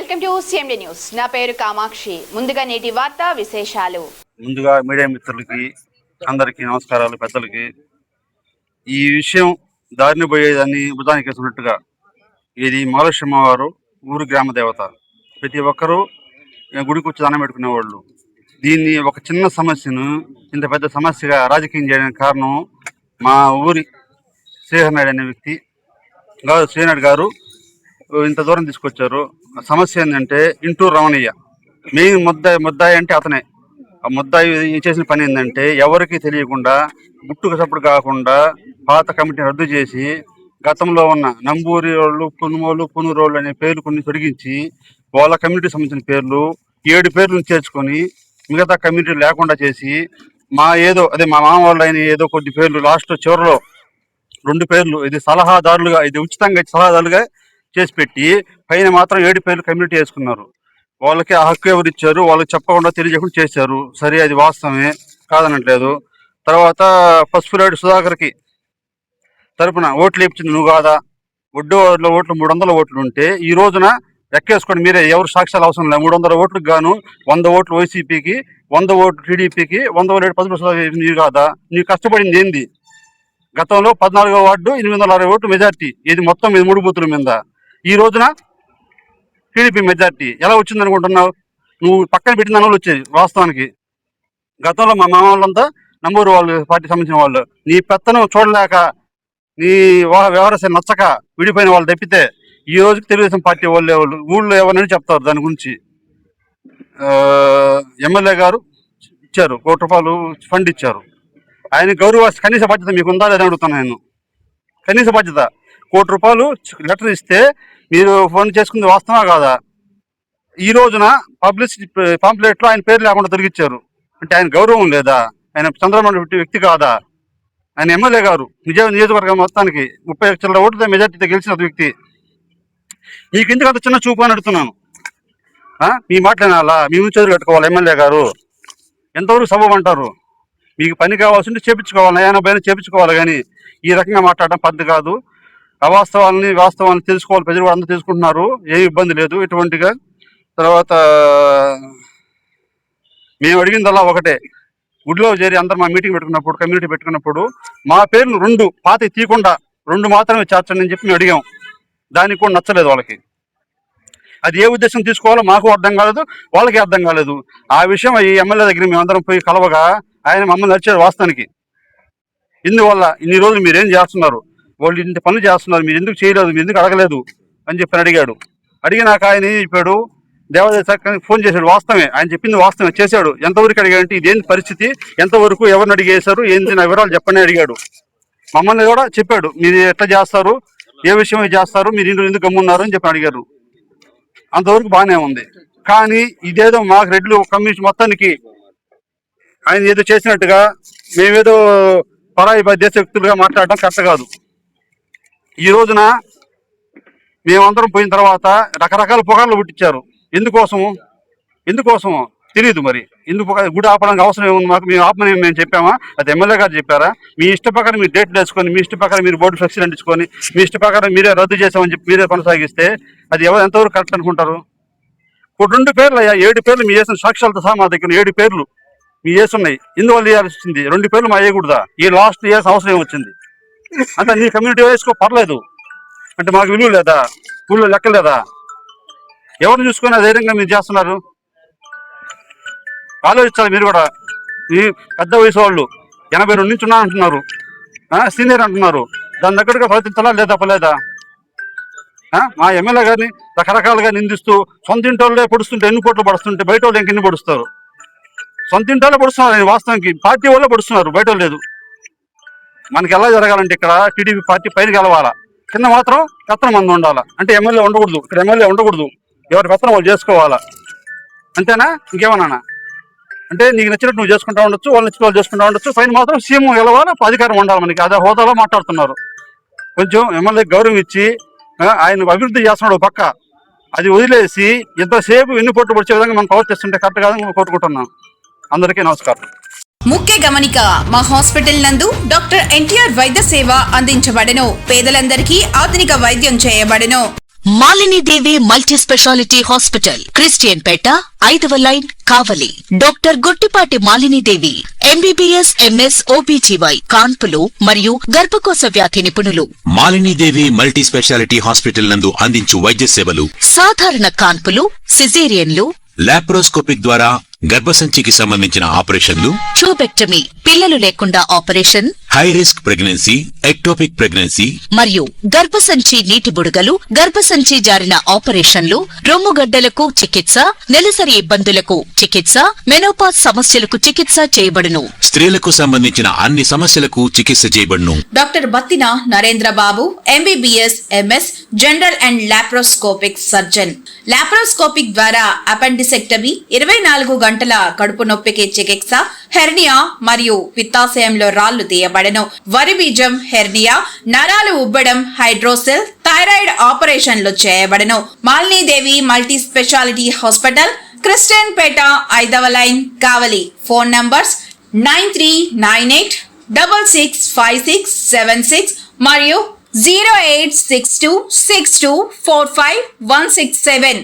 Welcome to CMD news. నా పేరు కామాక్షి. ముందుగా నేటి వార్తా విశేషాలు. ముందుగా మీడియా మిత్రులకి అందరికీ నమస్కారాలు. పెద్దలకి ఈ విషయం దారిని పోయేదాన్ని భుజానికి వేసినట్టుగా ఇది మహాలక్ష్మ వారు ఊరు గ్రామ దేవత. ప్రతి ఒక్కరూ గుడికి వచ్చి దండం పెట్టుకునేవాళ్ళు. దీన్ని ఒక చిన్న సమస్యను ఇంత పెద్ద సమస్యగా రాజకీయం చేయడానికి కారణం మా ఊరి శ్రీహరి నాయుడు అనే వ్యక్తి శ్రీనాయుడు గారు ఇంత దూరం తీసుకొచ్చారు. సమస్య ఏంటంటే ఇంటూరు రమణయ్య మెయిన్ ముద్దాయి అంటే అతనే. ఆ ముద్దాయి చేసిన పని ఏంటంటే ఎవరికి తెలియకుండా గుట్టుకు సప్పుడు కాకుండా పాత కమిటీని రద్దు చేసి గతంలో ఉన్న నంబూరి వాళ్ళు, పునుమోళ్ళు, పునూరోళ్ళు అనే పేర్లు కొన్ని తొలగించి వాళ్ళ కమ్యూనిటీకి సంబంధించిన పేర్లు 7 పేర్లను చేర్చుకొని మిగతా కమ్యూనిటీ లేకుండా చేసి మా మామ వాళ్ళు అయిన ఏదో కొద్ది పేర్లు లాస్ట్ చివరిలో 2 పేర్లు ఇది సలహాదారులుగా, ఇది ఉచితంగా సలహాదారులుగా చేసి పెట్టి పైన మాత్రం 7 పేర్లు కమ్యూనిటీ వేసుకున్నారు. వాళ్ళకి ఆ హక్కు ఎవరు ఇచ్చారు? వాళ్ళకి చెప్పకుండా తెలియజేయకుండా చేశారు. సరే, అది వాస్తవమే, కాదనట్లేదు. తర్వాత పసుపులేడు సుధాకర్కి తరపున ఓట్లు ఇచ్చింది నువ్వు కాదా? ఒడ్డులో ఓట్లు 300 ఓట్లు ఉంటే ఈ రోజున లెక్కేసుకోండి మీరే, ఎవరు సాక్ష్యాలు అవసరం లేదు. 300 ఓట్లకు గాను 100 ఓట్లు వైసీపీకి, 100 ఓట్లు టీడీపీకి, 100 ఓట్లు పసుపు నీవు కాదా? నీవు కష్టపడింది ఏంది? గతంలో 14వ వార్డు 860 ఓట్లు మెజార్టీ, ఇది మొత్తం 3 బూతుల మీద. ఈ రోజున టీడీపీ మెజార్టీ ఎలా వచ్చింది అనుకుంటున్నావు? నువ్వు పక్కన పెట్టిన వాళ్ళు వచ్చేది వాస్తవానికి. గతంలో మా మామ వాళ్ళంతా నంబూరు వాళ్ళు పార్టీ సంబంధించిన వాళ్ళు. నీ పెత్తనం చూడలేక, నీ వ్యవహారం నచ్చక విడిపోయిన వాళ్ళు తప్పితే ఈ రోజుకి తెలుగుదేశం పార్టీ వాళ్ళే వాళ్ళు ఊళ్ళో ఎవరినని చెప్తారు. దాని గురించి ఎమ్మెల్యే గారు ఇచ్చారు, 1 కోటి రూపాయలు ఫండ్ ఇచ్చారు. ఆయన గౌరవ కనీస బాధ్యత మీకు ఉందా లేదని అడుగుతాను నేను. కనీస బాధ్యత 1 కోటి రూపాయలు లెటర్ ఇస్తే మీరు ఫండ్ చేసుకుంది వాస్తవా కాదా? ఈ రోజున పబ్లిసిటీ పాంప్లెట్లో ఆయన పేరు లేకుండా తొలగించారు. అంటే ఆయన గౌరవం లేదా? ఆయన చంద్రబాబు వ్యక్తి కాదా? ఆయన ఎమ్మెల్యే గారు నియోజకవర్గం మొత్తానికి 30 లక్షల ఓట్ల మెజార్టీతో గెలిచిన వ్యక్తి. మీకు ఎందుకు అంత చిన్న చూపు అని అడుగుతున్నాను. మీ మాట్లాడాలా? మీ ముందు చదువులు పెట్టుకోవాలి. ఎమ్మెల్యే గారు ఎంతవరకు సబబు అంటారు? మీకు పని కావాల్సింటే చేపించుకోవాలి, నయాన పైన చేపించుకోవాలి. కానీ ఈ రకంగా మాట్లాడడం పద్ధతి కాదు. వాస్తవాన్ని తెలుసుకోవాలి. ప్రజలు కూడా అందరూ తెలుసుకుంటున్నారు, ఏమి ఇబ్బంది లేదు ఎటువంటిగా. తర్వాత మేము అడిగిందల్లా ఒకటే, గుడిలో చేరి అందరూ మా మీటింగ్ పెట్టుకున్నప్పుడు, కమ్యూనిటీ పెట్టుకున్నప్పుడు మా పేర్లు 2 పాతవి తీయకుండా 2 మాత్రమే చేర్చండి అని చెప్పి మేము అడిగాం. దానికి కూడా నచ్చలేదు వాళ్ళకి. అది ఏ ఉద్దేశం తీసుకోవాలో మాకు అర్థం కాలేదు, వాళ్ళకి అర్థం కాలేదు. ఆ విషయం ఈ ఎమ్మెల్యే దగ్గర మేమందరం పోయి కలవగా ఆయన మమ్మల్ని నడిచాడు వాస్తవానికి. ఇందువల్ల ఇన్ని రోజులు మీరేం చేస్తున్నారు, వాళ్ళు ఇంత పనులు చేస్తున్నారు, మీరు ఎందుకు చేయలేదు, మీరు ఎందుకు అడగలేదు అని చెప్పి అడిగాడు. అడిగినాక ఆయన ఏం చెప్పాడు, దేవాదాయ ఫోన్ చేశాడు. వాస్తవమే, ఆయన చెప్పింది వాస్తవమే, చేశాడు. ఎంతవరకు అడిగాడంటే ఇదేంటి పరిస్థితి, ఎంతవరకు ఎవరిని అడిగేశారు, ఏంటి నా వివరాలు చెప్పని అడిగాడు. మమ్మల్ని కూడా చెప్పాడు, మీరు ఎట్లా చేస్తారు, ఏ విషయం చేస్తారు, మీరు ఎందుకు గమ్మున్నారు అని చెప్పి అడిగారు. అంతవరకు బాగానే ఉంది. కానీ ఇదేదో మాకు రెడ్లు కమ్యూనిటీ మొత్తానికి ఆయన ఏదో చేసినట్టుగా మేమేదో పరాయి దేశ వ్యక్తులుగా మాట్లాడడం కరెక్ట్ కాదు. ఈ రోజున మేమందరం పోయిన తర్వాత రకరకాల పొగాళ్ళు పుట్టించారు. ఎందుకోసము తెలియదు. మరి ఎందుకు గుడి ఆపడానికి అవసరం ఏముంది మాకు? మేము ఆపమని మేము చెప్పామా? అది ఎమ్మెల్యే గారు చెప్పారా? మీ ఇష్ట ప్రకారం మీరు డేట్లు వేసుకొని, మీ ఇష్ట ప్రకారం మీరు బోర్డు ఫ్లెక్సీలు అంటించుకొని, మీ ఇష్ట ప్రకారం మీరే రద్దు చేసామని చెప్పి మీరే కొనసాగిస్తే అది ఎంతవరకు కరెక్ట్ అనుకుంటారు? 2 పేర్లు అయ్యా, 7 పేర్లు మీ చేసిన సాక్ష్యాలతో సహా మా దగ్గర 7 పేర్లు మీ చేస్తున్నాయి. ఎందువల్ల ఇవ్వాల్సి వచ్చింది? 2 పేర్లు మా వేయకూడదా? ఈ లాస్ట్ ఇయర్స్ అవసరం ఏమొచ్చింది? అంటే నీ కమ్యూనిటీ వేసుకో పర్లేదు అంటే మాకు విలువ లేదా? ఊళ్ళో లెక్క లేదా? ఎవరిని చూసుకొని ధైర్యంగా మీరు చేస్తున్నారు? ఆలోచించాలి మీరు కూడా. ఈ పెద్ద వయసు వాళ్ళు 82 నుంచి ఉన్నా అంటున్నారు, సీనియర్ అంటున్నారు. దాని దగ్గరగా ప్రవర్తించాలా లేదా? మా ఎమ్మెల్యే గారిని రకరకాలుగా నిందిస్తూ సొంత ఇంటోళ్ళే పొడుస్తుంటే ఎన్ని కోట్లు పడుతుంటే బయట వాళ్ళు ఇంకెన్ని పొడుస్తారు? సొంత ఇంటోళ్ళే పొడుస్తున్నారు. ఆయన వాస్తవానికి పార్టీ వాళ్ళే పొడుస్తున్నారు, బయట లేదు. మనకి ఎలా జరగాలంటే ఇక్కడ టీడీపీ పార్టీ పైన గెలవాలా, కింద మాత్రం పెత్తనం మంది ఉండాలా. అంటే ఎమ్మెల్యే ఉండకూడదు, ఇక్కడ ఎమ్మెల్యే ఉండకూడదు, ఎవరి పెత్తనం వాళ్ళు చేసుకోవాలా. అంతేనా? ఇంకేమన్నా అంటే నీకు నచ్చినట్టు నువ్వు చేసుకుంటా ఉండొచ్చు, వాళ్ళు నచ్చిన వాళ్ళు చేసుకుంటా ఉండొచ్చు. పైన మాత్రం సీఎం గెలవాలా, అధికారం ఉండాలి మనకి. అదే హోదాలో మాట్లాడుతున్నారు. కొంచెం ఎమ్మెల్యే గౌరవం ఇచ్చి ఆయన అభివృద్ధి చేస్తున్నాడు పక్క, అది వదిలేసి ఎంతసేపు ఎన్ని కోట్లు పడిచే విధంగా మనం ప్రవర్తిస్తుంటే కరెక్ట్ కాదని కోరుకుంటున్నాం. అందరికీ నమస్కారం. ముఖ్య గమనిక, మా హాస్పిటల్ నందు డాక్టర్ ఎన్టీఆర్ వైద్య సేవ అందించబడెను. పేదలందరికీ ఆధునిక వైద్యం చేయబడెను. మాలిని దేవి మల్టీ స్పెషాలిటీ హాస్పిటల్, క్రిస్టియన్ పేట, 5వ లైన్, కావలి. డాక్టర్ గుట్టిపాటి మాలిని దేవి ఎంబీబీఎస్ ఎంఎస్ ఓబీజీవై కాన్పులు మరియు గర్భకోశ వ్యాధి నిపుణులు. మాలిని దేవి మల్టీ స్పెషాలిటీ హాస్పిటల్ నందు అందించు వైద్య సేవలు: సాధారణ కాన్పులు, సిజేరియన్లు, లాప్రోస్కోపిక్ ద్వారా గర్భసంచికి సంబంధించిన ఆపరేషన్లు, ట్యూబెక్టమీ, పిల్లలు లేకుండా operation, high risk pregnancy, ectopic pregnancy మరియు గర్భసంచి నీటి బుడగలు, గర్భసంచి జారిన ఆపరేషన్లు, రొమ్ముగడ్డలకు చికిత్స, నెలసరి ఇబ్బందులకు చికిత్స, మెనోపాజ్ సమస్యలకు చికిత్స చేయబడును. స్త్రీలకు సంబంధించిన అన్ని సమస్యలకు చికిత్స చేయబడును. Doctor Battina Narendra Babu MBBS MS general and laparoscopic surgeon. Laparoscopic ద్వారా అపెండిసెక్టమీ, 24 గంటల కడుపు నొప్పికి చికిత్స, హెర్నియా మరియు పిత్తాశయంలో రాళ్లు తీయబడను. వరి బీజం, హెర్నియా, నరాలు ఉబ్బడం, హైడ్రోసెల్, థైరాయిడ్ ఆపరేషన్లు చేయబడను. మాలిని దేవి మల్టీ స్పెషాలిటీ హాస్పిటల్, క్రిస్టియన్ పేట, 5వ లైన్, కావలి. ఫోన్ నంబర్స్ 9398665676 మరియు 08626245167.